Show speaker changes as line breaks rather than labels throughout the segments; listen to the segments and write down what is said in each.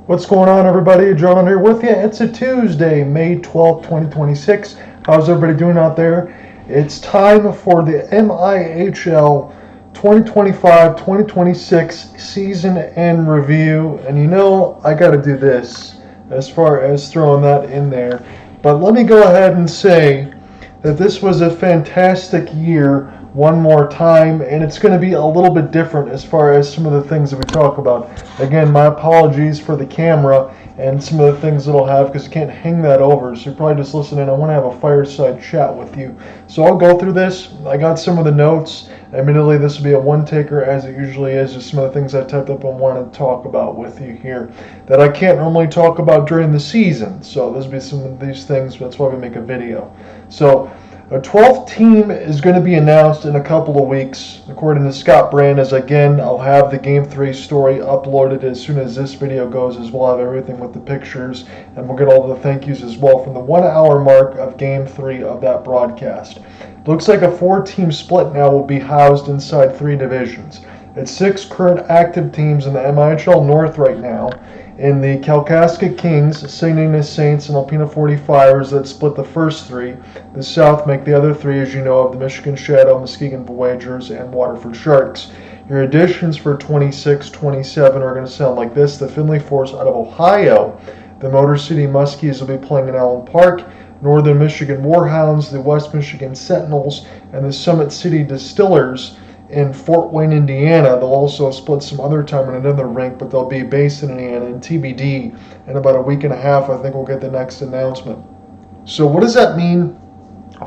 What's going on, everybody? John here with you. It's a Tuesday, May 12th, 2026. How's everybody doing out there? It's time for the MIHL 2025-2026 season end review. And you know, I got to do this as far as throwing that in there. But let me go ahead and say that this was a fantastic year one more time, and it's going to be a little bit different as far as some of the things that we talk about. Again, my apologies for the camera and some of the things it'll have because I can't hang that over, so you're probably just listening. I want to have a fireside chat with you. So I'll go through this. I got some of the notes. Admittedly, this will be a one-taker as it usually is, just some of the things I typed up and wanted to talk about with you here that I can't normally talk about during the season. So this will be some of these things. That's why we make a video. So a 12th team is going to be announced in a couple of weeks, according to Scott Brand. As again, I'll have the Game 3 story uploaded as soon as this video goes, as we'll have everything with the pictures, and we'll get all the thank yous as well from the 1 hour mark of Game 3 of that broadcast. Looks like a 4-team split now will be housed inside 3 divisions. It's 6 current active teams in the MIHL North right now. In the Kalkaska Kings, St. Ignace Saints, and Alpena 45ers that split the first 3. The South make the other 3, as you know, of the Michigan Shadow, Muskegon Voyagers, and Waterford Sharks. Your additions for 26-27 are going to sound like this. The Findlay Force out of Ohio. The Motor City Muskies will be playing in Allen Park. Northern Michigan Warhounds, the West Michigan Sentinels, and the Summit City Distillers in Fort Wayne, Indiana. They'll also split some other time in another rink, but they'll be based in Indiana and TBD. In about a week and a half, I think we'll get the next announcement. So what does that mean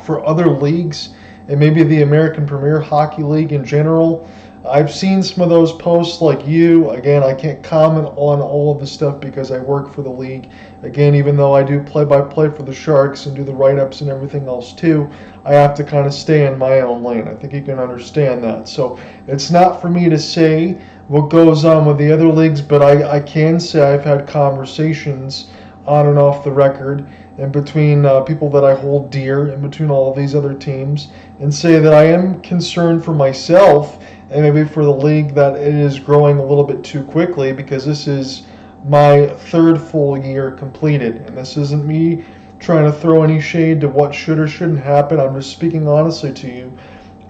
for other leagues and maybe the American Premier Hockey League in general? I've seen some of those posts like you. Again, I can't comment on all of the stuff because I work for the league. Again, even though I do play-by-play for the Sharks and do the write-ups and everything else too, I have to kind of stay in my own lane. I think you can understand that. So it's not for me to say what goes on with the other leagues, but I can say I've had conversations on and off the record and between people that I hold dear and between all of these other teams, and say that I am concerned for myself and maybe for the league that it is growing a little bit too quickly, because this is my 3rd full year completed. And this isn't me trying to throw any shade to what should or shouldn't happen. I'm just speaking honestly to you.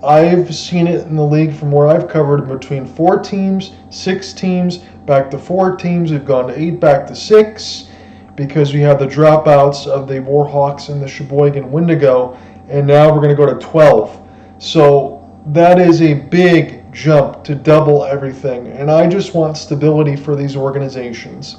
I've seen it in the league from where I've covered between 4 teams, 6 teams, back to 4 teams. We've gone to 8, back to 6, because we have the dropouts of the Warhawks and the Sheboygan Wendigo, and now we're going to go to 12. So that is a big jump to double everything, and I just want stability for these organizations.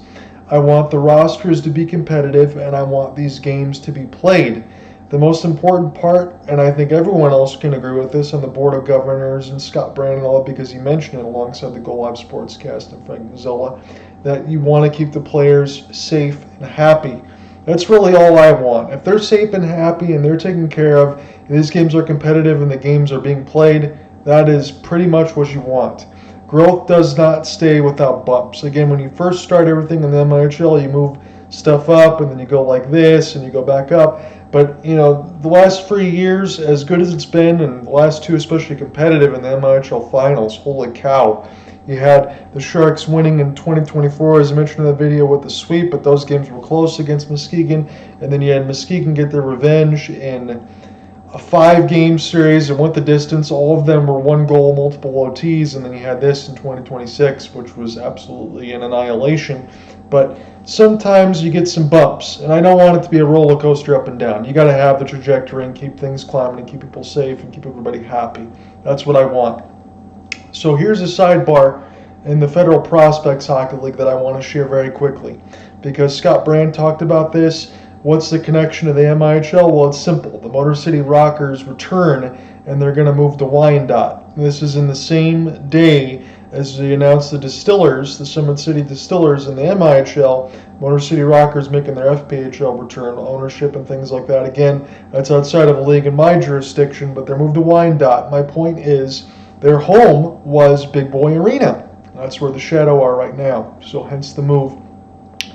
I want the rosters to be competitive, and I want these games to be played. The most important part, and I think everyone else can agree with this on the Board of Governors and Scott Brand and all, because he mentioned it alongside the Go Live Sportscast and Frank Zola, that you want to keep the players safe and happy. That's really all I want. If they're safe and happy and they're taken care of, and these games are competitive and the games are being played, that is pretty much what you want. Growth does not stay without bumps. Again, when you first start everything in the MIHL, you move stuff up and then you go like this and you go back up. But, you know, the last 3 years, as good as it's been, and the last 2 especially competitive in the MIHL finals, holy cow. You had the Sharks winning in 2024, as I mentioned in the video, with the sweep, but those games were close against Muskegon. And then you had Muskegon get their revenge in a 5-game series and went the distance. All of them were 1 goal, multiple OTs, and then you had this in 2026, which was absolutely an annihilation. But sometimes you get some bumps, and I don't want it to be a roller coaster up and down. You got to have the trajectory and keep things climbing and keep people safe and keep everybody happy. That's what I want. So here's a sidebar in the Federal Prospects Hockey League that I want to share very quickly, because Scott Brand talked about this. What's the connection to the MIHL? Well, it's simple. The Motor City Rockers return, and they're going to move to Wyandotte. This is in the same day as they announced the Distillers, the Summit City Distillers in the MIHL. Motor City Rockers making their FPHL return, ownership and things like that. Again, that's outside of a league in my jurisdiction, but they're moved to Wyandotte. My point is, their home was Big Boy Arena. That's where the Shadow are right now, so hence the move.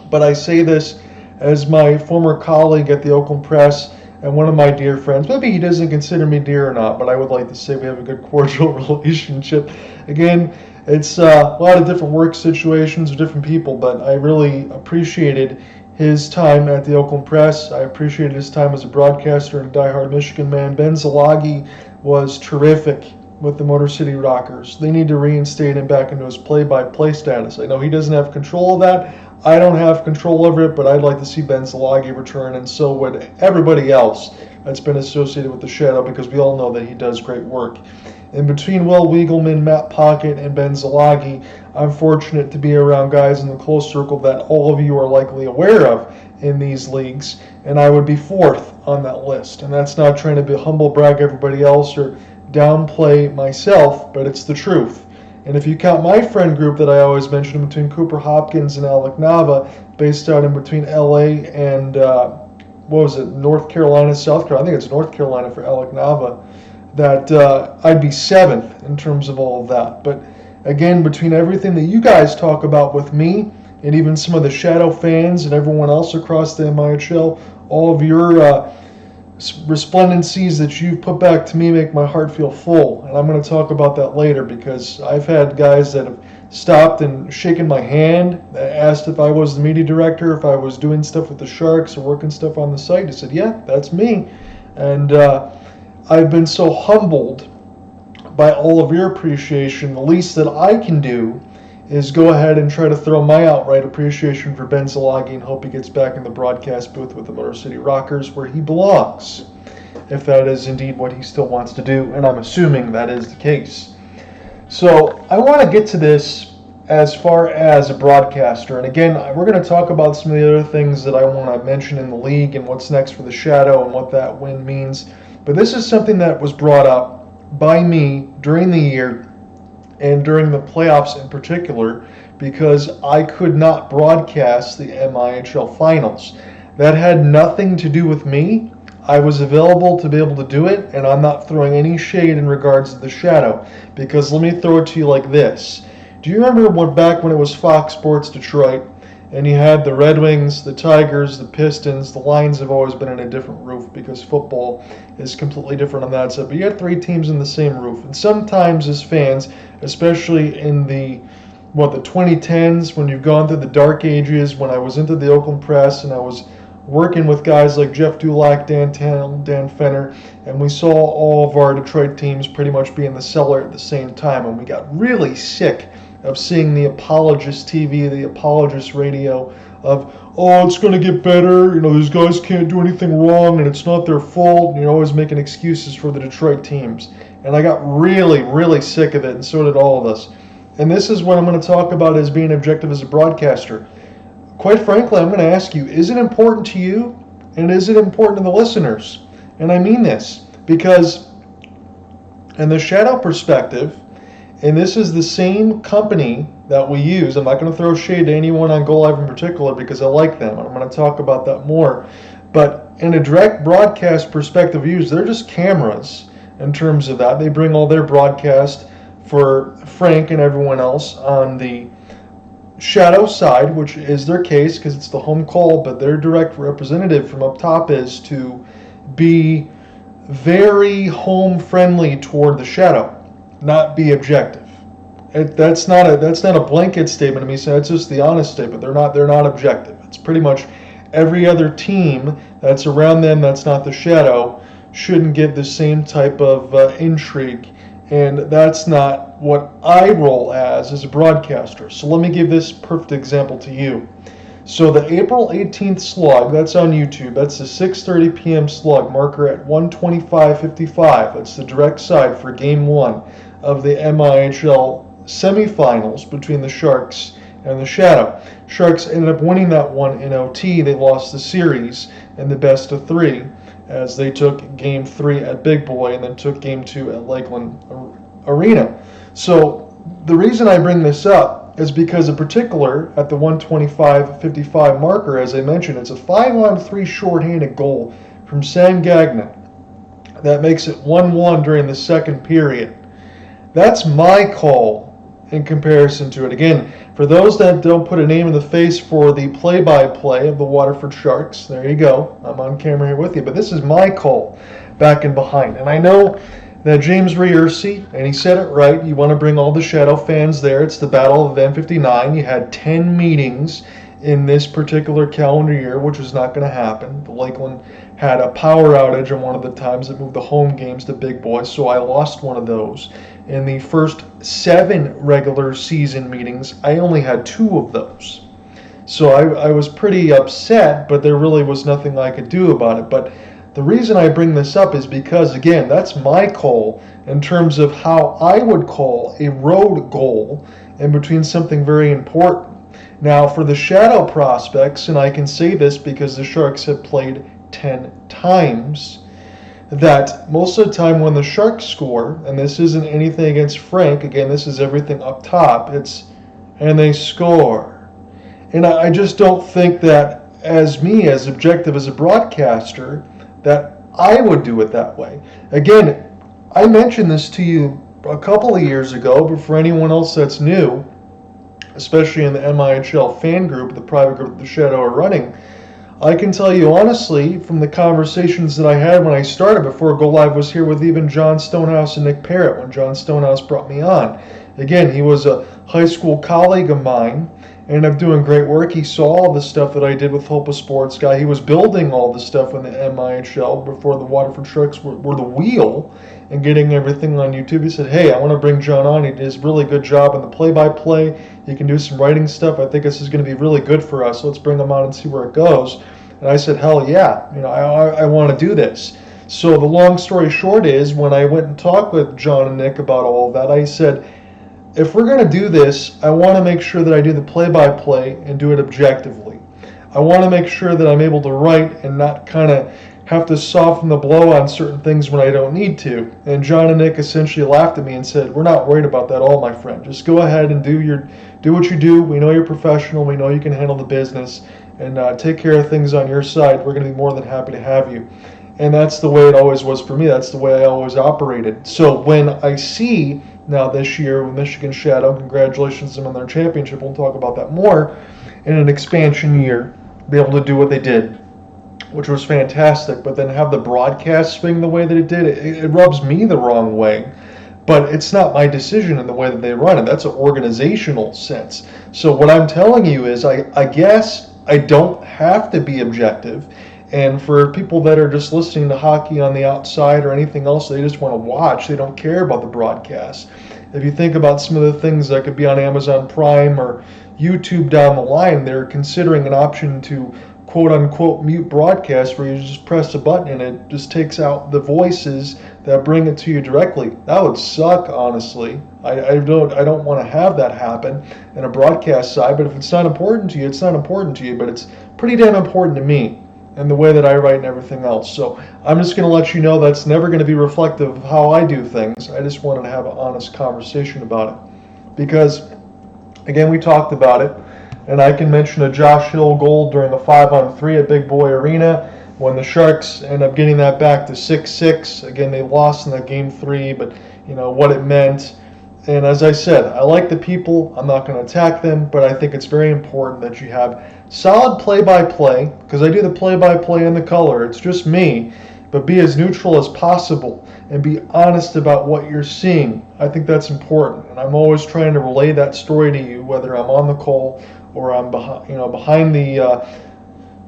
But I say this as my former colleague at the Oakland Press and one of my dear friends. Maybe he doesn't consider me dear or not, but I would like to say we have a good cordial relationship. Again, It's a lot of different work situations with different people, but I really appreciated his time at the Oakland Press. I appreciated his time as a broadcaster and a diehard Michigan man. Ben Zalagi was terrific with the Motor City Rockers. They need to reinstate him back into his play-by-play status. I know he doesn't have control of that. I don't have control over it, but I'd like to see Ben Zalagi return, and so would everybody else that's been associated with the Shadow, because we all know that he does great work. In between Will Wiegelman, Matt Pocket, and Ben Zalagi, I'm fortunate to be around guys in the close circle that all of you are likely aware of in these leagues, and I would be fourth on that list. And that's not trying to be humble brag everybody else or downplay myself, but it's the truth. And if you count my friend group that I always mention between Cooper Hopkins and Alec Nava, based out in between LA and North Carolina, South Carolina, I think it's North Carolina for Alec Nava, that I'd be seventh in terms of all of that. But again, between everything that you guys talk about with me, and even some of the Shadow fans and everyone else across the MIHL, all of your resplendencies that you've put back to me make my heart feel full. And I'm going to talk about that later, because I've had guys that have stopped and shaken my hand, asked if I was the media director, if I was doing stuff with the Sharks or working stuff on the site. I said, yeah, that's me. And I've been so humbled by all of your appreciation. The least that I can do is go ahead and try to throw my outright appreciation for Ben Zalagi and hope he gets back in the broadcast booth with the Motor City Rockers, where he belongs, if that is indeed what he still wants to do, and I'm assuming that is the case. So I want to get to this as far as a broadcaster, and again, we're going to talk about some of the other things that I want to mention in the league and what's next for the Shadow and what that win means. But this is something that was brought up by me during the year and during the playoffs in particular, because I could not broadcast the MIHL finals. That had nothing to do with me. I was available to be able to do it, and I'm not throwing any shade in regards to the Shadow, because let me throw it to you like this. Do you remember back when it was Fox Sports Detroit, and you had the Red Wings, the Tigers, the Pistons? The Lions have always been in a different roof because football is completely different on that side. But you had three teams in the same roof. And sometimes as fans, especially in the 2010s, when you've gone through the dark ages, when I was into the Oakland Press and I was working with guys like Jeff Dulac, Dan Tannell, Dan Fenner, and we saw all of our Detroit teams pretty much be in the cellar at the same time, and we got really sick of seeing the apologist TV, the apologist radio of, oh, it's going to get better, these guys can't do anything wrong and it's not their fault, and you're always making excuses for the Detroit teams. And I got really, really sick of it, and so did all of us. And this is what I'm going to talk about as being objective as a broadcaster. Quite frankly, I'm going to ask you, is it important to you, and is it important to the listeners? And I mean this, because in the Shadow perspective, and this is the same company that we use. I'm not going to throw shade to anyone on Go Live in particular, because I like them, and I'm going to talk about that more. But in a direct broadcast perspective use, they're just cameras in terms of that. They bring all their broadcast for Frank and everyone else on the Shadow side, which is their case because it's the home call, but their direct representative from up top is to be very home friendly toward the Shadow, not be objective. That's not a blanket statement to me. So it's just the honest statement. They're not objective. It's pretty much every other team that's around them that's not the Shadow shouldn't give the same type of intrigue, and that's not what I roll as a broadcaster. So let me give this perfect example to you. So the April 18th slug, that's on YouTube. That's the 6:30 p.m. slug marker at 1:25:55. That's the direct side for Game 1 of the MIHL semifinals between the Sharks and the Shadow. Sharks ended up winning that one in OT. They lost the series in the best of three, as they took Game 3 at Big Boy and then took Game 2 at Lakeland Arena. So the reason I bring this up is because in particular at the 1:25:55 marker, as I mentioned, it's a 5-on-3 shorthanded goal from Sam Gagnon that makes it 1-1 during the second period. That's my call in comparison to it. Again, for those that don't put a name in the face for the play-by-play of the Waterford Sharks, there you go. I'm on camera here with you, but this is my call back and behind. And I know that James Rearcy, and he said it right, you want to bring all the Shadow fans there. It's the Battle of M59. You had 10 meetings in this particular calendar year, which was not going to happen. The Lakeland had a power outage on one of the times that moved the home games to Big Boy, so I lost one of those. In the first 7 regular season meetings, I only had 2 of those. So I was pretty upset, but there really was nothing I could do about it. But the reason I bring this up is because, again, that's my call in terms of how I would call a road goal in between something very important. Now, for the Shadow prospects, and I can say this because the Sharks have played 10 times, that most of the time when the Sharks score, and this isn't anything against Frank, again, this is everything up top, and they score. And I just don't think that as me, as objective as a broadcaster, that I would do it that way. Again, I mentioned this to you a couple of years ago, but for anyone else that's new, especially in the MIHL fan group, the private group the Shadow are running, I can tell you honestly from the conversations that I had when I started before Go Live was here with even John Stonehouse and Nick Parrott when John Stonehouse brought me on. Again, he was a high school colleague of mine, and I'm doing great work. He saw all the stuff that I did with Hope, a Sports Guy. He was building all the stuff in the MIHL before the Waterford Sharks were the wheel and getting everything on YouTube. He said, hey, I want to bring John on. He does a really good job in the play-by-play. He can do some writing stuff. I think this is going to be really good for us. Let's bring him on and see where it goes. And I said, hell yeah, I want to do this. So the long story short is when I went and talked with John and Nick about all of that, I said, if we're going to do this, I want to make sure that I do the play-by-play and do it objectively. I want to make sure that I'm able to write and not kind of have to soften the blow on certain things when I don't need to. And John and Nick essentially laughed at me and said, we're not worried about that at all, my friend. Just go ahead and do what you do. We know you're professional. We know you can handle the business. And take care of things on your side. We're going to be more than happy to have you. And that's the way it always was for me. That's the way I always operated. So when I see now this year with Michigan Shadow, congratulations to them on their championship, we'll talk about that more, in an expansion year, be able to do what they did, which was fantastic, but then have the broadcast swing the way that it did, it rubs me the wrong way. But it's not my decision in the way that they run it. That's an organizational sense. So what I'm telling you is I guess I don't have to be objective. And for people that are just listening to hockey on the outside or anything else, they just want to watch. They don't care about the broadcast. If you think about some of the things that could be on Amazon Prime or YouTube down the line, they're considering an option to quote-unquote mute broadcast where you just press a button and it just takes out the voices that bring it to you directly. That would suck, honestly. I don't want to have that happen in a broadcast side, but if it's not important to you, it's not important to you, but it's pretty damn important to me and the way that I write and everything else. So I'm just going to let you know that's never going to be reflective of how I do things. I just wanted to have an honest conversation about it. Because, again, we talked about it, and I can mention a Josh Hill goal during a 5-on-3 at Big Boy Arena when the Sharks end up getting that back to 6-6. Again, they lost in that Game 3, but what it meant. And as I said, I like the people. I'm not going to attack them, but I think it's very important that you have solid play-by-play, because I do the play-by-play and the color. It's just me, but be as neutral as possible and be honest about what you're seeing. I think that's important, and I'm always trying to relay that story to you, whether I'm on the call or I'm behind the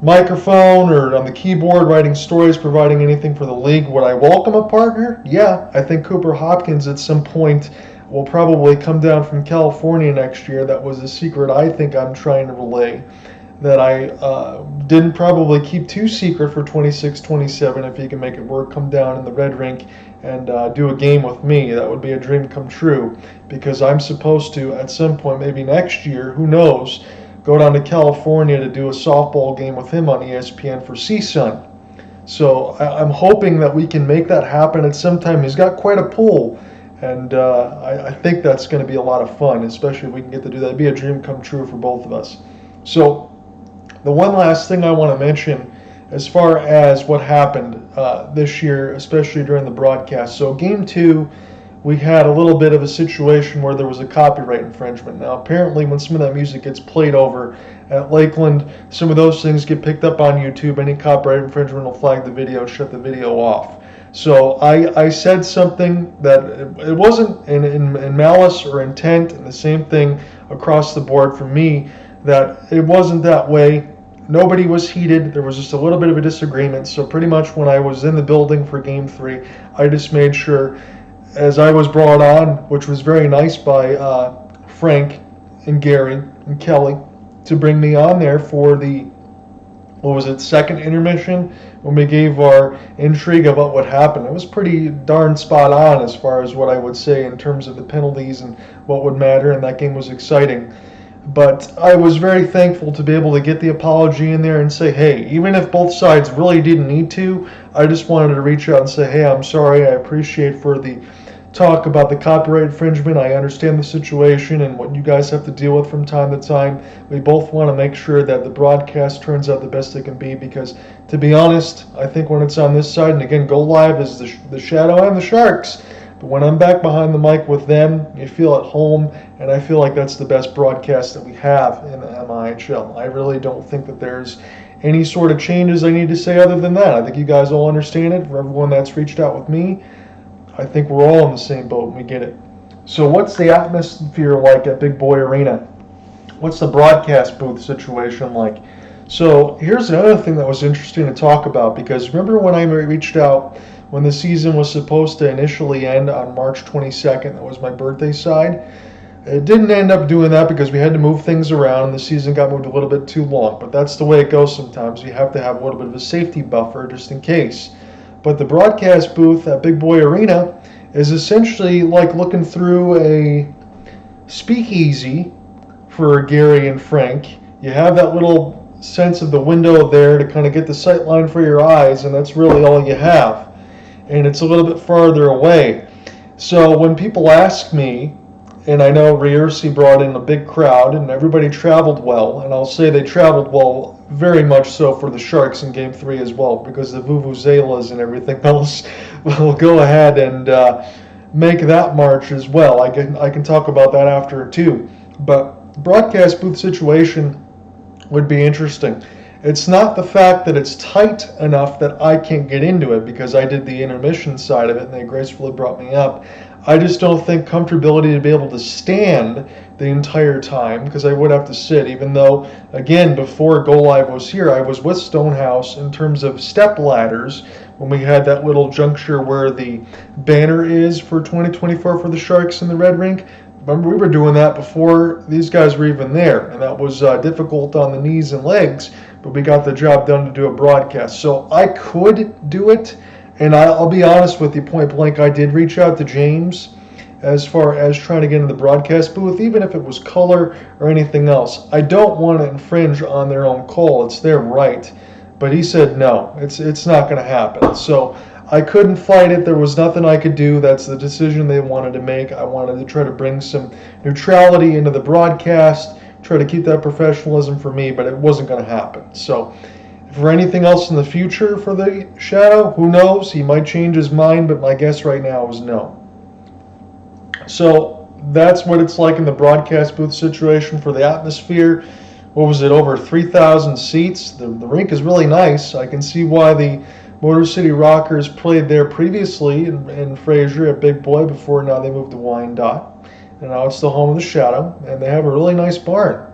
microphone or on the keyboard writing stories, providing anything for the league. Would I welcome a partner? Yeah, I think Cooper Hopkins at some point will probably come down from California next year. That was a secret I think I'm trying to relay that I didn't probably keep too secret for 26-27. If he can make it work, come down in the Red Rink and do a game with me. That would be a dream come true, because I'm supposed to, at some point, maybe next year, who knows, go down to California to do a softball game with him on ESPN for CSUN. So I'm hoping that we can make that happen at some time. He's got quite a pull. And I think that's going to be a lot of fun, especially if we can get to do that. It'd be a dream come true for both of us. So the one last thing I want to mention as far as what happened this year, especially during the broadcast. So Game 2, we had a little bit of a situation where there was a copyright infringement. Now, apparently when some of that music gets played over at Lakeland, some of those things get picked up on YouTube. Any copyright infringement will flag the video, shut the video off. So I said something that it wasn't in malice or intent, and the same thing across the board for me, that it wasn't that way. Nobody was heated. There was just a little bit of a disagreement. So pretty much when I was in the building for Game 3, I just made sure, as I was brought on, which was very nice by Frank and Gary and Kelly, to bring me on there for the, what was it, second intermission, when we gave our intrigue about what happened. It was pretty darn spot on as far as what I would say in terms of the penalties and what would matter, and that game was exciting. But I was very thankful to be able to get the apology in there and say, hey, even if both sides really didn't need to, I just wanted to reach out and say, hey, I'm sorry, I appreciate for the talk about the copyright infringement. I understand the situation and what you guys have to deal with from time to time. We both want to make sure that the broadcast turns out the best it can be, because, to be honest, I think when it's on this side, and again, Go Live is the Shadow and the Sharks, but when I'm back behind the mic with them, you feel at home, and I feel like that's the best broadcast that we have in the MIHL. I really don't think that there's any sort of changes I need to say other than that. I think you guys all understand it. For everyone that's reached out with me, I think we're all in the same boat and we get it. So what's the atmosphere like at Big Boy Arena? What's the broadcast booth situation like? So here's another thing that was interesting to talk about, because remember when I reached out when the season was supposed to initially end on March 22nd, that was my birthday side. It didn't end up doing that because we had to move things around and the season got moved a little bit too long, but that's the way it goes sometimes. You have to have a little bit of a safety buffer just in case. But the broadcast booth at Big Boy Arena is essentially like looking through a speakeasy for Gary and Frank. You have that little sense of the window there to kind of get the sight line for your eyes, and that's really all you have. And it's a little bit farther away. So when people ask me, and I know Riorsi brought in a big crowd and everybody traveled well, and I'll say they traveled well very much so for the Sharks in Game 3 as well, because the vuvuzelas and everything else will go ahead and make that march as well. I can talk about that after too. But broadcast booth situation would be interesting. It's not the fact that it's tight enough that I can't get into it, because I did the intermission side of it and they gracefully brought me up. I just don't think comfortability to be able to stand the entire time, because I would have to sit, even though, again, before Go Live was here, I was with Stonehouse in terms of step ladders when we had that little juncture where the banner is for 2024 for the Sharks in the Red Rink. Remember, we were doing that before these guys were even there, and that was difficult on the knees and legs, but we got the job done to do a broadcast. So I could do it. And I'll be honest with you, point blank, I did reach out to James as far as trying to get into the broadcast booth, even if it was color or anything else. I don't want to infringe on their own call. It's their right. But he said no, it's not going to happen. So I couldn't fight it. There was nothing I could do. That's the decision they wanted to make. I wanted to try to bring some neutrality into the broadcast, try to keep that professionalism for me, but it wasn't going to happen. So for anything else in the future for the Shadow, who knows? He might change his mind, but my guess right now is no. So that's what it's like in the broadcast booth situation for the atmosphere. What was it, over 3,000 seats? The rink is really nice. I can see why the Motor City Rockers played there previously in Fraser at Big Boy before now they moved to Wyandotte. And now it's the home of the Shadow, and they have a really nice barn.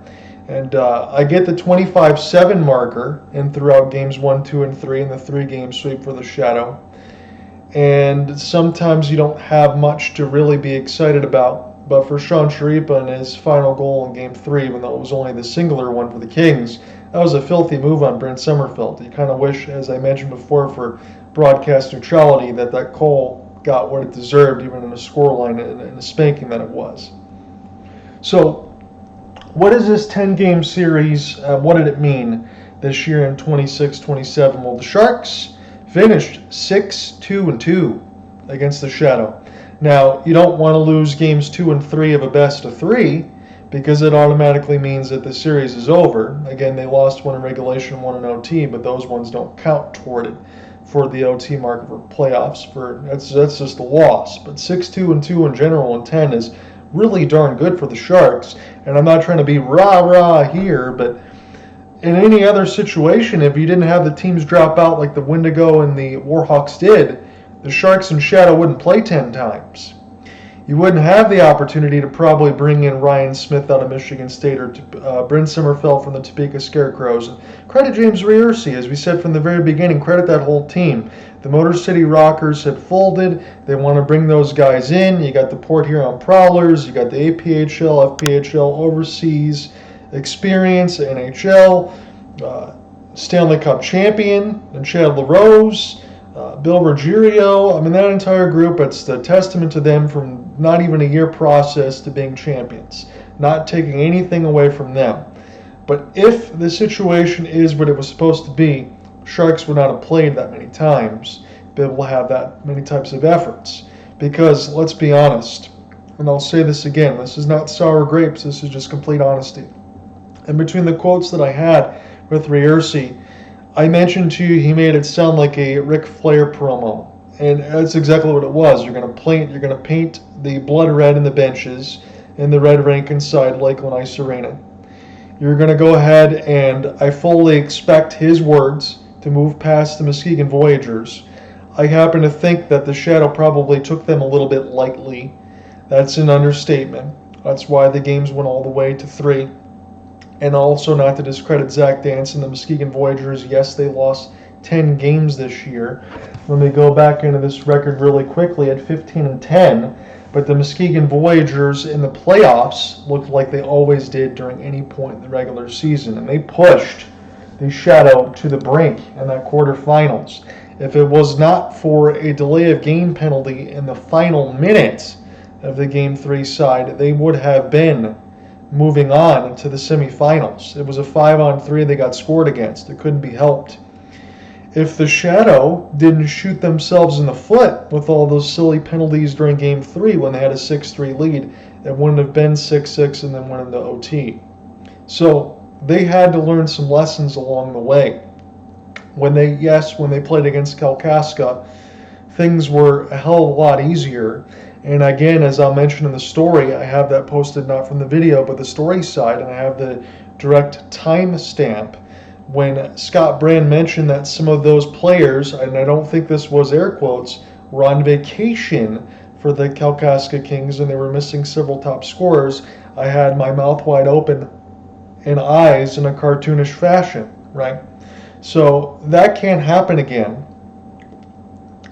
And I get the 25-7 marker in throughout games 1, 2, and 3 in the 3-game sweep for the Shadow. And sometimes you don't have much to really be excited about. But for Sean Sharipa and his final goal in Game 3, even though it was only the singular one for the Kings, that was a filthy move on Brent Summerfield. You kind of wish, as I mentioned before, for broadcast neutrality, that call got what it deserved, even in a scoreline and a spanking that it was. So, what is this 10-game series? What did it mean this year in 26-27? Well, the Sharks finished 6-2-2 against the Shadow. Now, you don't want to lose games 2 and 3 of a best of 3, because it automatically means that the series is over. Again, they lost one in regulation, one in OT, but those ones don't count toward it for the OT mark for playoffs. That's just a loss. But 6-2-2 in general and 10 is really darn good for the Sharks. And I'm not trying to be rah-rah here, but in any other situation, if you didn't have the teams drop out like the Wendigo and the Warhawks did, the Sharks and Shadow wouldn't play 10 times. You wouldn't have the opportunity to probably bring in Ryan Smith out of Michigan State or Bryn Simmerfeld from the Topeka Scarecrows. And credit James Rearcy, as we said from the very beginning, credit that whole team. The Motor City Rockers had folded. They want to bring those guys in. You got the Port Huron Prowlers. You got the APHL, FPHL overseas experience, NHL, Stanley Cup champion, and Chad LaRose. Bill Ruggiero, I mean, that entire group, it's the testament to them from not even a year process to being champions, not taking anything away from them. But if the situation is what it was supposed to be, Sharks would not have played that many times, be able to have that many types of efforts. Because, let's be honest, and I'll say this again, this is not sour grapes, this is just complete honesty. And between the quotes that I had with Rearcy, I mentioned to you he made it sound like a Ric Flair promo, and that's exactly what it was. You're going to paint the blood red in the benches and the red rink inside Lakeland Ice Arena. You're going to go ahead, and I fully expect his words to move past the Muskegon Voyagers. I happen to think that the Shadow probably took them a little bit lightly. That's an understatement. That's why the games went all the way to 3. And also, not to discredit Zach Danson, the Muskegon Voyagers, yes, they lost 10 games this year. Let me go back into this record really quickly at 15-10. But the Muskegon Voyagers in the playoffs looked like they always did during any point in the regular season. And they pushed the Shadow to the brink in that quarterfinals. If it was not for a delay of game penalty in the final minute of the Game 3 side, they would have been moving on to the semifinals. It was a 5-on-3 they got scored against. It couldn't be helped. If the Shadow didn't shoot themselves in the foot with all those silly penalties during Game 3 when they had a 6-3 lead, it wouldn't have been 6-6 and then went into OT. So they had to learn some lessons along the way. When they played against Kalkaska, things were a hell of a lot easier. And again, as I'll mention in the story, I have that posted not from the video, but the story side, and I have the direct timestamp when Scott Brand mentioned that some of those players, and I don't think this was air quotes, were on vacation for the Kalkaska Kings and they were missing several top scorers. I had my mouth wide open and eyes in a cartoonish fashion, right? So that can't happen again.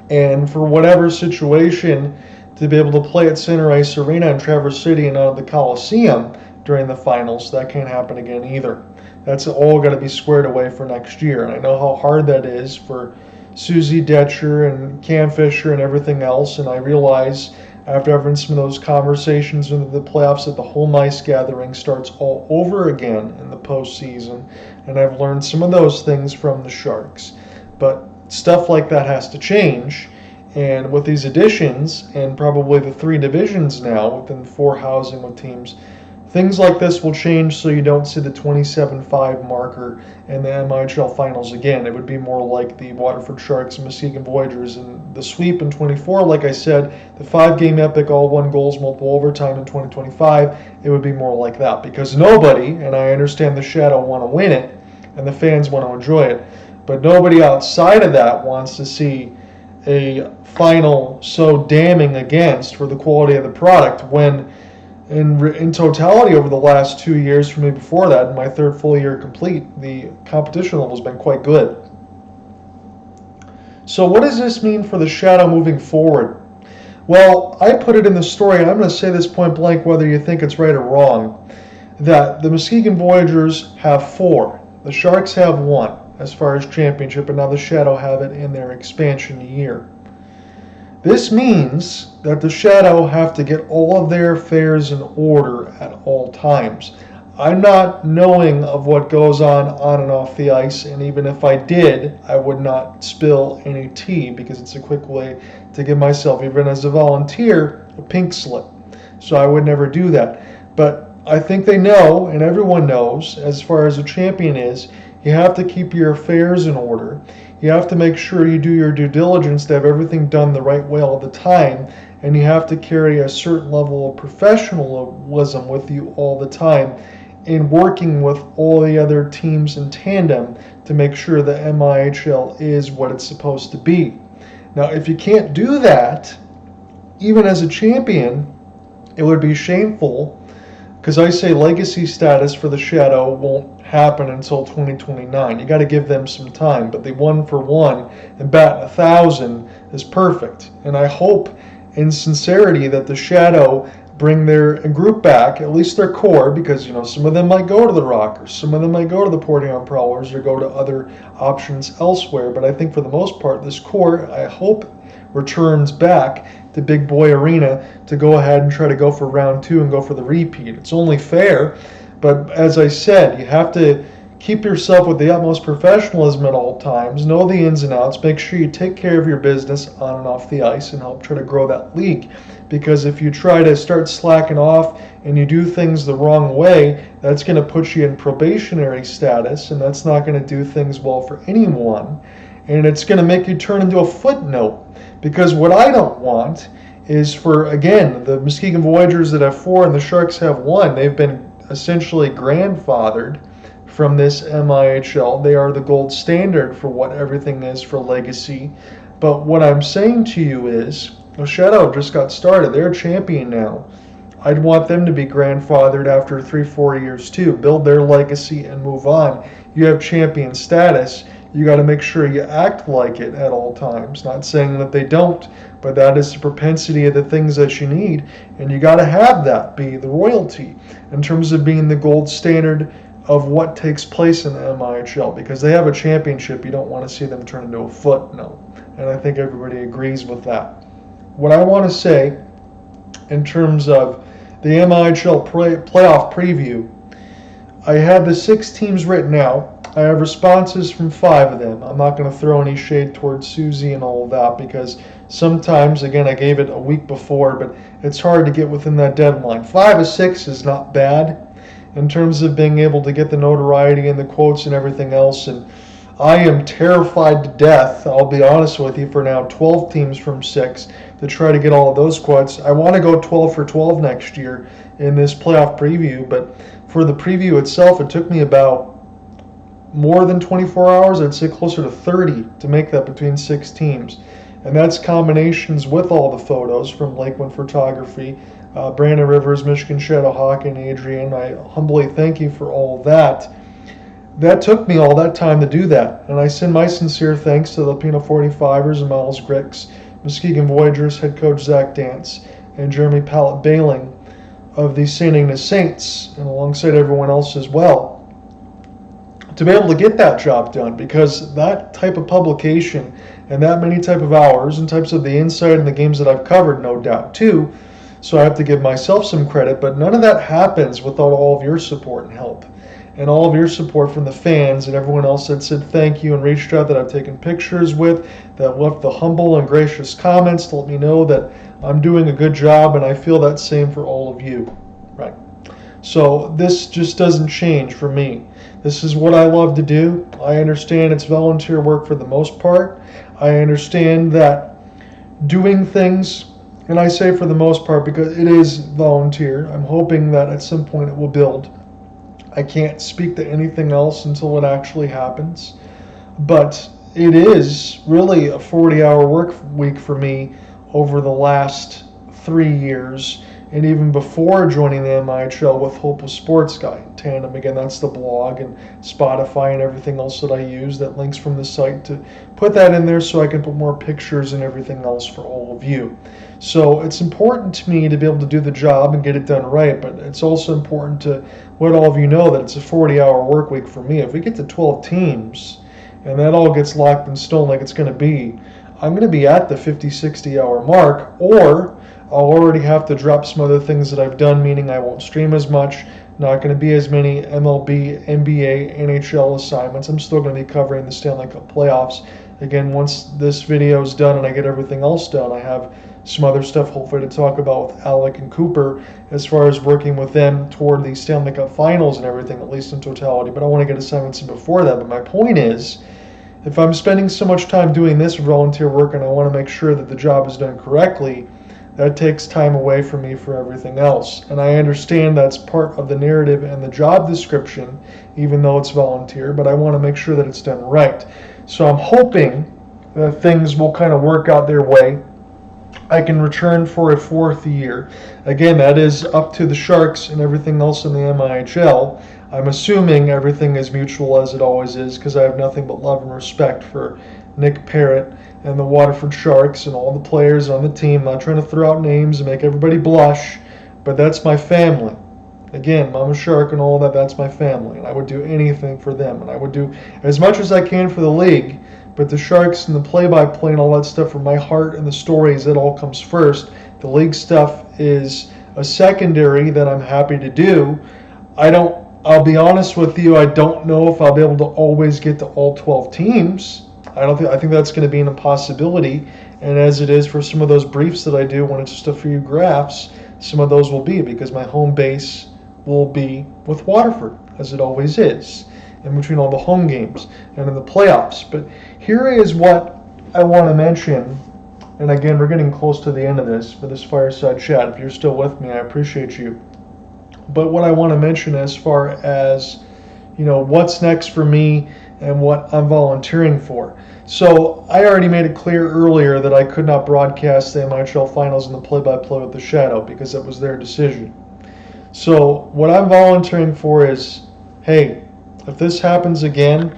And for whatever situation, to be able to play at Center Ice Arena in Traverse City and out of the Coliseum during the finals, that can't happen again either. That's all got to be squared away for next year. And I know how hard that is for Susie Detcher and Cam Fisher and everything else. And I realize after having some of those conversations into the playoffs that the home ice gathering starts all over again in the postseason. And I've learned some of those things from the Sharks. But stuff like that has to change. And with these additions, and probably the 3 divisions now within 4 housing with teams, things like this will change so you don't see the 27-5 marker in the MIHL finals again. It would be more like the Waterford Sharks and Muskegon Voyagers. And the sweep in 24, like I said, the 5-game epic, all 1 goals, multiple overtime in 2025, it would be more like that. Because nobody, and I understand the Shadow want to win it, and the fans want to enjoy it, but nobody outside of that wants to see a final so damning against for the quality of the product when in totality over the last 2 years for me before that, my 3rd full year complete, the competition level has been quite good. So what does this mean for the Shadow moving forward? Well, I put it in the story, and I'm going to say this point blank whether you think it's right or wrong, that the Muskegon Voyagers have 4. The Sharks have 1 as far as championship, and now the Shadow have it in their expansion year. This means that the Shadow have to get all of their affairs in order at all times. I'm not knowing of what goes on and off the ice, and even if I did, I would not spill any tea because it's a quick way to give myself, even as a volunteer, a pink slip. So I would never do that. But I think they know, and everyone knows, as far as a champion is, you have to keep your affairs in order. You have to make sure you do your due diligence to have everything done the right way all the time, and you have to carry a certain level of professionalism with you all the time in working with all the other teams in tandem to make sure the MIHL is what it's supposed to be. Now, if you can't do that, even as a champion, it would be shameful, because I say legacy status for the Shadow won't happen until 2029. You got to give them some time, but the 1-for-1 and bat 1,000 is perfect. And I hope in sincerity that the Shadow bring their group back, at least their core, because some of them might go to the Rockers, some of them might go to the Portage Prowlers, or go to other options elsewhere. But I think for the most part, this core, I hope, returns back to Big Boy Arena to go ahead and try to go for round 2 and go for the repeat. It's only fair, but as I said, you have to keep yourself with the utmost professionalism at all times, know the ins and outs, make sure you take care of your business on and off the ice, and help try to grow that league. Because if you try to start slacking off and you do things the wrong way, that's going to put you in probationary status, and that's not going to do things well for anyone. And it's going to make you turn into a footnote. Because what I don't want is for, again, the Muskegon Voyagers that have 4 and the Sharks have 1, they've been essentially grandfathered from this MIHL. They are the gold standard for what everything is for legacy. But what I'm saying to you is, the Shadow just got started. They're a champion now. I'd want them to be grandfathered after 3-4 years too. Build their legacy and move on. You have champion status. You got to make sure you act like it at all times. Not saying that they don't, but that is the propensity of the things that you need. And you got to have that be the royalty in terms of being the gold standard of what takes place in the MIHL. Because they have a championship, you don't want to see them turn into a footnote. And I think everybody agrees with that. What I want to say in terms of the MIHL playoff preview, I have the 6 teams written out. I have responses from 5 of them. I'm not going to throw any shade towards Susie and all of that, because sometimes, again, I gave it a week before, but it's hard to get within that deadline. 5 of 6 is not bad in terms of being able to get the notoriety and the quotes and everything else. And I am terrified to death, I'll be honest with you, for now 12 teams from 6 to try to get all of those quotes. I want to go 12 for 12 next year in this playoff preview, but for the preview itself, it took me about more than 24 hours. I'd say closer to 30 to make that between 6 teams. And that's combinations with all the photos from Lakeland Photography, Brandon Rivers, Michigan Shadow Hockey, and Adrian. I humbly thank you for all of that. That took me all that time to do that. And I send my sincere thanks to the Pino 45ers and Miles Grix, Muskegon Voyagers head coach Zach Dance, and Jeremy Pallett-Bailing of the St. Ignace Saints, and alongside everyone else as well, to be able to get that job done. Because that type of publication and that many type of hours and types of the insight and the games that I've covered, no doubt too, so I have to give myself some credit, but none of that happens without all of your support and help, and all of your support from the fans and everyone else that said thank you and reached out, that I've taken pictures with, that left the humble and gracious comments to let me know that I'm doing a good job, and I feel that same for all of you. Right. So this just doesn't change for me. This is what I love to do. I understand it's volunteer work for the most part. I understand that doing things, and I say for the most part because it is volunteer. I'm hoping that at some point it will build. I can't speak to anything else until it actually happens. But it is really a 40-hour work week for me over the last 3 years, and even before joining the MIHL with Hopeless Sports Guy in tandem. Again, that's the blog and Spotify and everything else that I use that links from the site, to put that in there so I can put more pictures and everything else for all of you. So it's important to me to be able to do the job and get it done right, but it's also important to let all of you know that it's a 40-hour work week for me. If we get to 12 teams and that all gets locked in stone like it's going to be, I'm going to be at the 50, 60-hour mark, or I'll already have to drop some other things that I've done, meaning I won't stream as much, not going to be as many MLB, NBA, NHL assignments. I'm still going to be covering the Stanley Cup playoffs. Again, once this video is done and I get everything else done, I have some other stuff hopefully to talk about with Alec and Cooper as far as working with them toward the Stanley Cup finals and everything, at least in totality. But I want to get assignments in before that. But my point is, if I'm spending so much time doing this volunteer work and I want to make sure that the job is done correctly, that takes time away from me for everything else. And I understand that's part of the narrative and the job description, even though it's volunteer, but I want to make sure that it's done right. So I'm hoping things will kind of work out their way, I can return for a fourth year. Again, that is up to the Sharks and everything else in the MIHL. I'm assuming everything is mutual as it always is, because I have nothing but love and respect for Nick Parrott and the Waterford Sharks and all the players on the team. I'm not trying to throw out names and make everybody blush, but that's my family. Again, Mama Shark and all that, that's my family, and I would do anything for them, and I would do as much as I can for the league. But the Sharks and the play-by-play and all that stuff from my heart and the stories, that all comes first. The league stuff is a secondary that I'm happy to do. I'll be honest with you, I don't know if I'll be able to always get to all 12 teams. I think that's going to be an impossibility. And as it is for some of those briefs that I do when it's just a few graphs, some of those will be, because my home base will be with Waterford, as it always is, in between all the home games and in the playoffs. But here is what I want to mention, and again, we're getting close to the end of this for this fireside chat. If you're still with me, I appreciate you. But what I want to mention as far as, what's next for me and what I'm volunteering for. So I already made it clear earlier that I could not broadcast the MIHL Finals and the play-by-play with the Shadow because that was their decision. So what I'm volunteering for is, hey, if this happens again,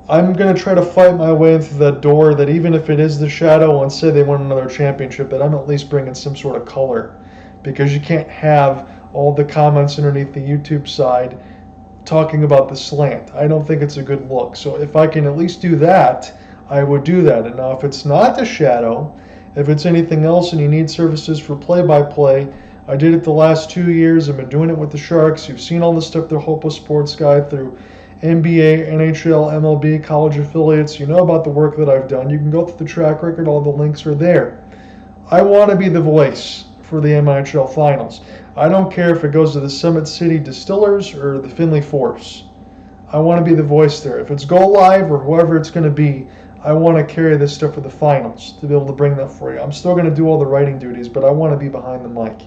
I'm going to try to fight my way through that door, that even if it is the Shadow and say they win another championship, that I'm at least bringing some sort of color. Because you can't have all the comments underneath the YouTube side talking about the slant. I don't think it's a good look. So if I can at least do that, I would do that. And now if it's not the Shadow, if it's anything else and you need services for play-by-play, I did it the last 2 years. I've been doing it with the Sharks. You've seen all the stuff through Hopeless Sports Guide, through NBA, NHL, MLB, college affiliates. You know about the work that I've done. You can go through the track record. All the links are there. I want to be the voice for the MIHL Finals. I don't care if it goes to the Summit City Distillers or the Findlay Force. I want to be the voice there. If it's Go Live or whoever it's going to be, I want to carry this stuff for the finals to be able to bring that for you. I'm still going to do all the writing duties, but I want to be behind the mic.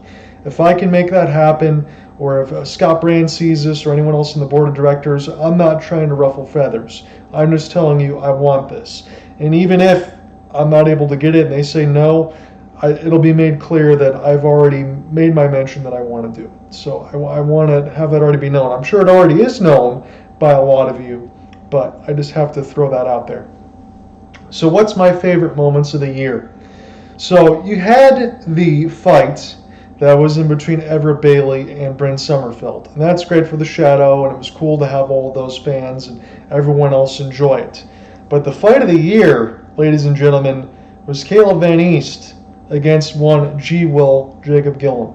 If I can make that happen, or if Scott Brand sees this or anyone else in the board of directors, I'm not trying to ruffle feathers. I'm just telling you I want this. And even if I'm not able to get it and they say no, it'll be made clear that I've already made my mention that I want to do it. So I want to have that already be known. I'm sure it already is known by a lot of you, but I just have to throw that out there. So what's my favorite moments of the year? So you had the fight that was in between Everett Bailey and Bryn Summerfield. And that's great for the Shadow, and it was cool to have all of those fans and everyone else enjoy it. But the fight of the year, ladies and gentlemen, was Caleb Van East against one G. Jacob Gillum.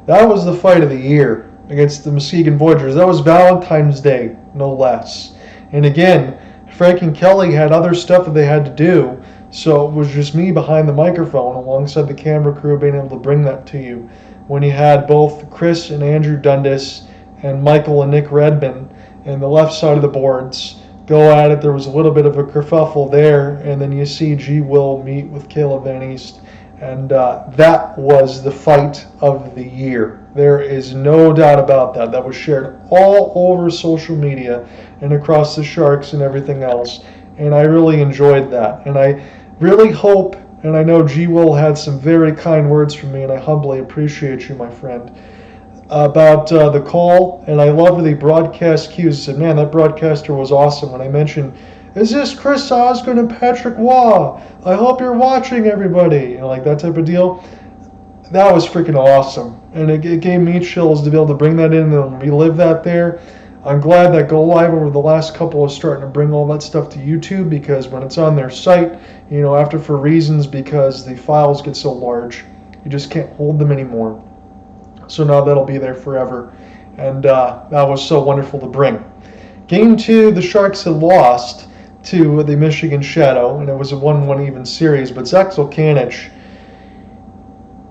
That was the fight of the year against the Muskegon Voyagers. That was Valentine's Day, no less. And again, Frank and Kelly had other stuff that they had to do, so it was just me behind the microphone alongside the camera crew being able to bring that to you. When you had both Chris and Andrew Dundas and Michael and Nick Redman and the left side of the boards go at it, there was a little bit of a kerfuffle there, and then you see G. Will meet with Caleb Van East. And that was the fight of the year. There is no doubt about that. That was shared all over social media and across the Sharks and everything else. And I really enjoyed that. And I really hope, and I know G. Will had some very kind words from me, and I humbly appreciate you, my friend, about the call. And I love the broadcast cues. I said, man, that broadcaster was awesome. When I mentioned, is this Chris Osgood and Patrick Waugh? I hope you're watching, everybody. Like that type of deal. That was freaking awesome. And it gave me chills to be able to bring that in and relive that there. I'm glad that Go Live over the last couple is starting to bring all that stuff to YouTube, because when it's on their site, after for reasons because the files get so large, you just can't hold them anymore. So now that'll be there forever. And that was so wonderful to bring. Game 2, the Sharks had lost to the Michigan Shadow, and it was a 1-1 even series, but Zach Zolkanich,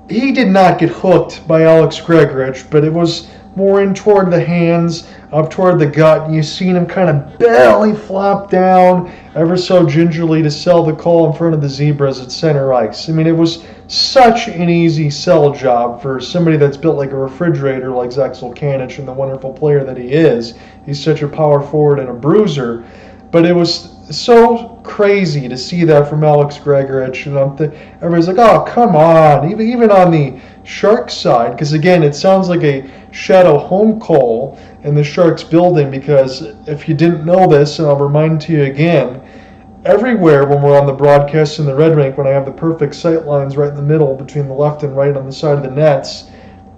he did not get hooked by Alex Gregorich, but it was more in toward the hands, up toward the gut, and you seen him kind of belly flop down ever so gingerly to sell the call in front of the Zebras at center ice. I mean, it was such an easy sell job for somebody that's built like a refrigerator like Zach Zolkanich and the wonderful player that he is. He's such a power forward and a bruiser. But it was so crazy to see that from Alex Gregorich, and everybody's like, oh, come on, even on the Sharks side, because again, it sounds like a shadow home call in the Sharks building, because if you didn't know this, and I'll remind you again, everywhere when we're on the broadcast in the Red Rink, when I have the perfect sight lines right in the middle between the left and right on the side of the nets,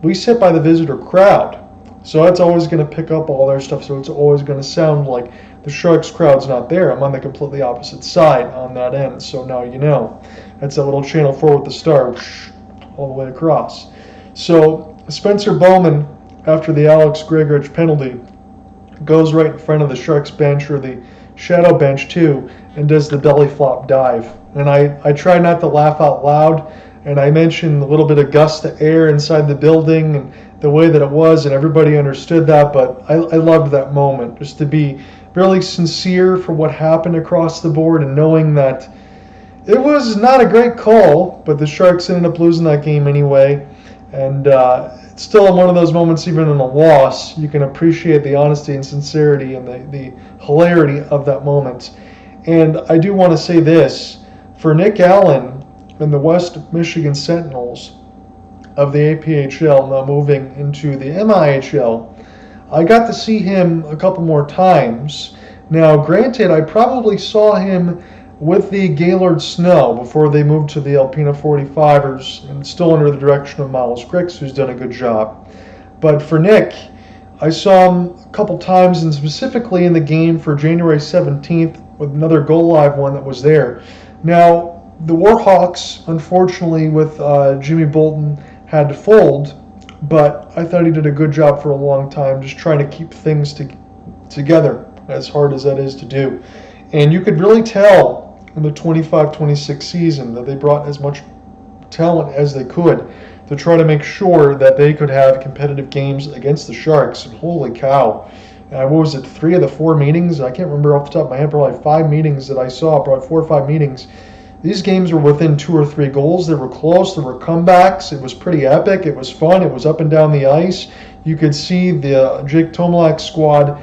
we sit by the visitor crowd. So that's always going to pick up all their stuff, so it's always going to sound like the Sharks crowd's not there. I'm on the completely opposite side on that end, so now you know. That's that little channel 4 with the star, all the way across. So Spencer Bowman, after the Alex Gregorich penalty, goes right in front of the Sharks bench, or the shadow bench too, and does the belly flop dive. And I try not to laugh out loud, and I mentioned a little bit of gust of air inside the building and the way that it was, and everybody understood that, but I loved that moment, just to be really sincere for what happened across the board, and knowing that it was not a great call, but the Sharks ended up losing that game anyway. And it's still one of those moments, even in a loss, you can appreciate the honesty and sincerity and the hilarity of that moment. And I do want to say this, for Nick Allen and the West Michigan Sentinels of the APHL, now moving into the MIHL, I got to see him a couple more times. Now, granted, I probably saw him with the Gaylord Snow before they moved to the Alpena 45ers, and still under the direction of Miles Grix, who's done a good job. But for Nick, I saw him a couple times, and specifically in the game for January 17th with another Go Live one that was there. Now, the Warhawks, unfortunately, with Jimmy Bolton, had to fold, but I thought he did a good job for a long time, just trying to keep things together, as hard as that is to do. And you could really tell in the 25-26 season that they brought as much talent as they could to try to make sure that they could have competitive games against the Sharks. And holy cow, what was it, 3 of the 4 meetings? I can't remember off the top of my head, probably 5 meetings that I saw, probably 4 or 5 meetings. These games were within 2 or 3 goals. They were close. There were comebacks. It was pretty epic. It was fun. It was up and down the ice. You could see the Jake Tomalak squad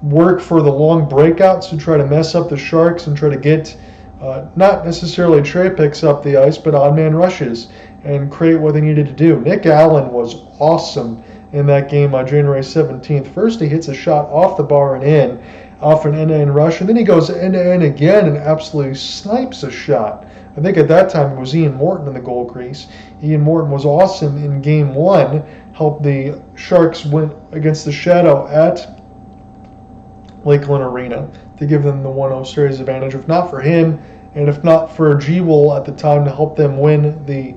work for the long breakouts to try to mess up the Sharks and try to get not necessarily tray picks up the ice, but odd man rushes and create what they needed to do. Nick Allen was awesome in that game on January 17th. First, he hits a shot off the bar and in, off an end-to-end rush, and then he goes end-to-end again and absolutely snipes a shot. I think at that time it was Ian Morton in the goal crease. Ian Morton was awesome in Game 1, helped the Sharks win against the Shadow at Lakeland Arena to give them the 1-0 series advantage. If not for him, and if not for G-Will at the time to help them win the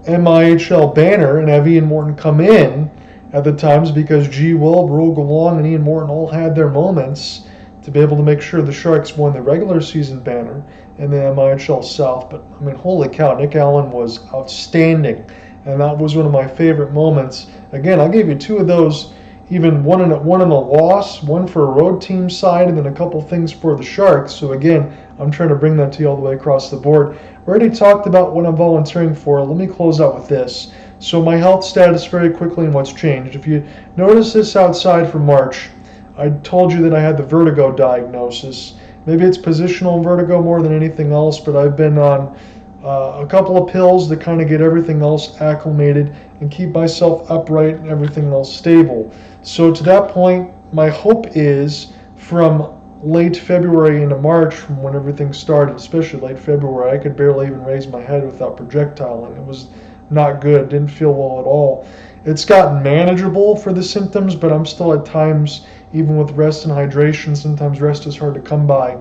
MIHL banner and have Ian Morton come in at the times, because G-Will, Rogue Along, and Ian Morton all had their moments to be able to make sure the Sharks won the regular season banner in the MIHL South. But, I mean, holy cow, Nick Allen was outstanding, and that was one of my favorite moments. Again, I gave you 2 of those, even one in a loss, one for a road team side, and then a couple things for the Sharks. So again, I'm trying to bring that to you all the way across the board. We already talked about what I'm volunteering for. Let me close out with this. So my health status very quickly and what's changed. If you notice this outside for March, I told you that I had the vertigo diagnosis. Maybe it's positional vertigo more than anything else, but I've been on a couple of pills to kind of get everything else acclimated and keep myself upright and everything else stable. So to that point, my hope is from late February into March, from when everything started, especially late February, I could barely even raise my head without projectiling. It was not good, didn't feel well at all. It's gotten manageable for the symptoms, but I'm still at times, even with rest and hydration, sometimes rest is hard to come by,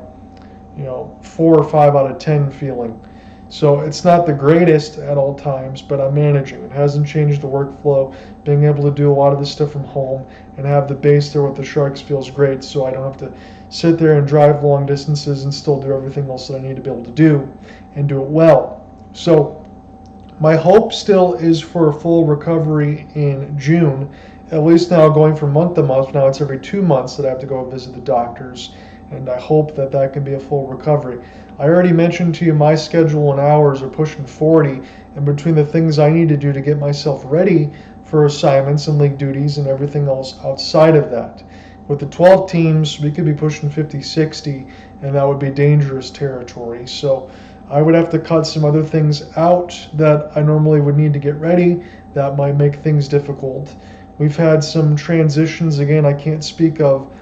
4 or 5 out of 10 feeling. So it's not the greatest at all times, but I'm managing. It hasn't changed the workflow. Being able to do a lot of this stuff from home and have the base there with the Sharks feels great, so I don't have to sit there and drive long distances and still do everything else that I need to be able to do and do it well. So my hope still is for a full recovery in June, at least now going from month to month. Now it's every 2 months that I have to go visit the doctors, and I hope that that can be a full recovery. I already mentioned to you my schedule and hours are pushing 40, and between the things I need to do to get myself ready for assignments and league duties and everything else outside of that. with the 12 teams, we could be pushing 50, 60, and that would be dangerous territory. So I would have to cut some other things out that I normally would need to get ready. That might make things difficult. We've had some transitions, again, I can't speak of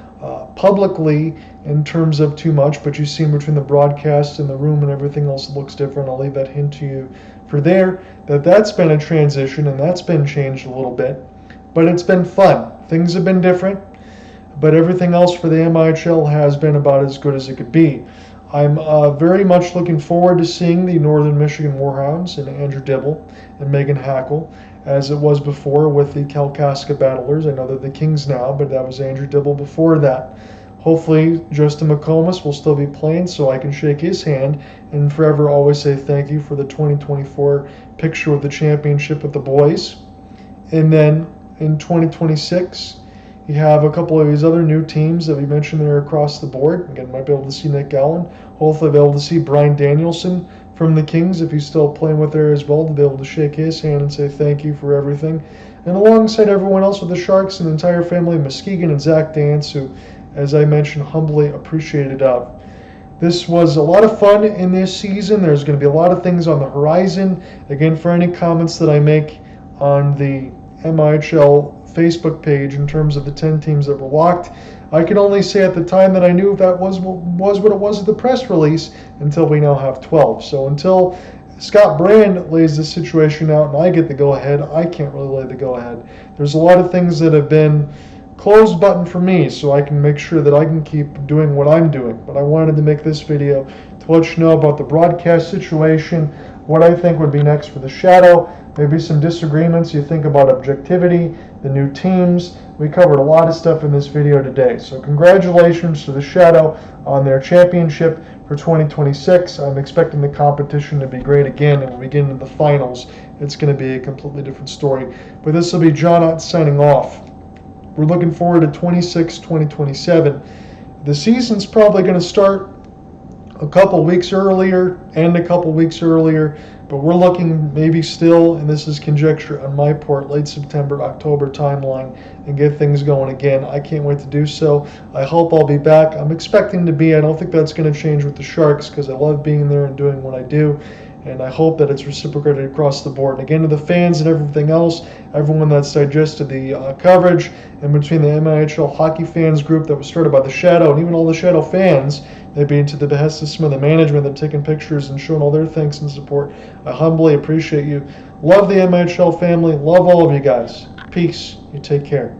publicly in terms of too much, but you've seen between the broadcast and the room and everything else looks different. I'll leave that hint to you for there, that's been a transition and that's been changed a little bit. But it's been fun. Things have been different, but everything else for the MIHL has been about as good as it could be. I'm very much looking forward to seeing the Northern Michigan Warhounds and Andrew Dibble and Megan Hackle, as it was before with the Kalkaska Battlers. I know they're the Kings now, but that was Andrew Dibble before that. Hopefully Justin McComas will still be playing so I can shake his hand and forever always say thank you for the 2024 picture with the championship with the boys. And then in 2026, you have a couple of these other new teams that we mentioned there across the board. Again, might be able to see Nick Allen. Hopefully be able to see Brian Danielson from the Kings, if he's still playing with there as well, to be able to shake his hand and say thank you for everything. And alongside everyone else with the Sharks and the entire family, Muskegon and Zach Dance, who, as I mentioned, humbly appreciated of. This was a lot of fun in this season. There's going to be a lot of things on the horizon. Again, for any comments that I make on the MIHL Facebook page in terms of the 10 teams that were locked, I can only say at the time that I knew that was what it was at the press release until we now have 12. So until Scott Brand lays the situation out and I get the go-ahead, I can't really lay the go-ahead. There's a lot of things that have been closed button for me so I can make sure that I can keep doing what I'm doing. But I wanted to make this video to let you know about the broadcast situation, what I think would be next for the Shadow, maybe some disagreements you think about Objectivity, the new teams. We covered a lot of stuff in this video today. So congratulations to the Shadow on their championship for 2026. I'm expecting the competition to be great again, and when we get into the finals, it's going to be a completely different story. But this will be John Ott signing off. We're looking forward to 2027. The season's probably going to start a couple weeks earlier and a couple weeks earlier, but we're looking maybe still, and this is conjecture on my part, late September, October timeline and get things going again. I can't wait to do so. I hope I'll be back. I'm expecting to be. I don't think that's going to change with the Sharks because I love being there and doing what I do. And I hope that it's reciprocated across the board. And again, to the fans and everything else, everyone that's digested the coverage, and between the MIHL hockey fans group that was started by the Shadow, and even all the Shadow fans, they'd be into the behest of some of the management that have taken pictures and shown all their thanks and support. I humbly appreciate you. Love the MIHL family. Love all of you guys. Peace. You take care.